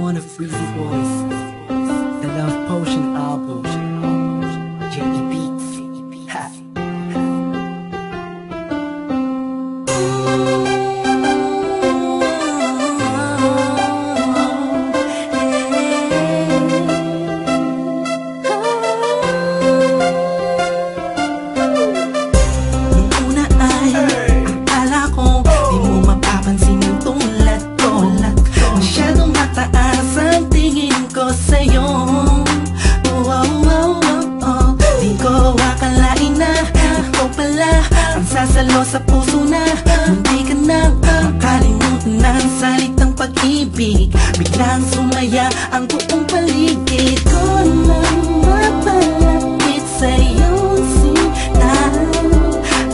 one of Freezy Boys, the Love Potion album, JD Beats. Ha. Nung una ay akala ko di mo mapapansin yung tulad ko. Masyadong mataas ang tingin ko sa'yo. Di ko akalain na ikaw pala ang sasalo sa puso na munti ka nang makalimutan ng salitang pag-ibig. Biglang sumaya ang buong paligid ko nang mapalapit sa'yo.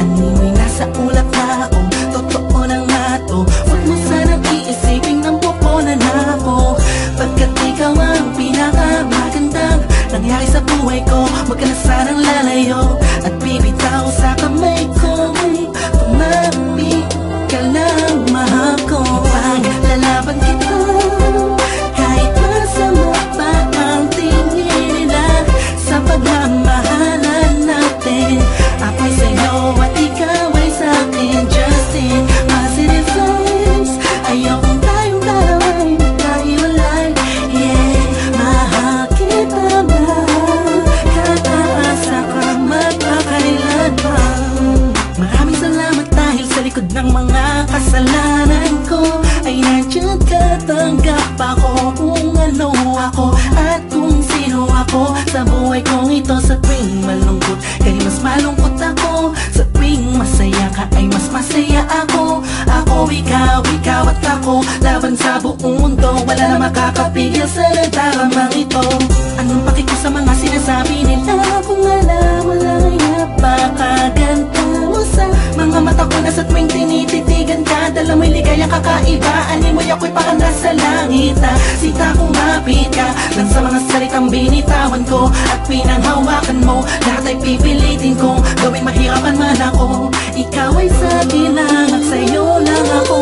Animoy nasa ulap na ako, totoo na nga to. Huwag mo sanang iisipin ng pupunan ako, pagkat ikaw ang pinakamagandang nangyari sa buhay ko. Huwag ka na sanang lalayo at bibitaw sa kamay ko. Tumami ka lang, mahal ko. Paglalaban kita kahit masama pa ang tingin nila sa pagmamahalan natin. Ako'y sa'yo at ikaw ay sa'kin, just in positive vibes. Ayokong tayong dalawa'y magkahiwalay. Yeah, mahal kita, mahal kataasa ka magpakailan pa. Maraming salamat dahil sa likod ng mga kasalanan ko ay nandiyan ka, tanggap ako kung ano ako at kung sino ako sa buhay kong ito. Sa tuwing malungkot kay mas malungkot ako, sa tuwing masaya ka ay mas masaya ako. Ako, ikaw at ako, laban sa buong mundo. Wala na makakapigil sa nagdaramang ito. Anong paki ko sa mga sinasabi nila kung alam mo lang ay napakaganda mo sa mga mata ko na sa tuwing tinititigan ka. Dala mo'y ligayang kakaiba, animoy ako'y parang nasa langit na sita kung mapit ka lang sa mga salitang binitawan ko at pinanghawakan mo. Lahat ay pipilitin kong gawing mahirapan man ako. Ikaw ay sa akin lang at sa'yo lang ako.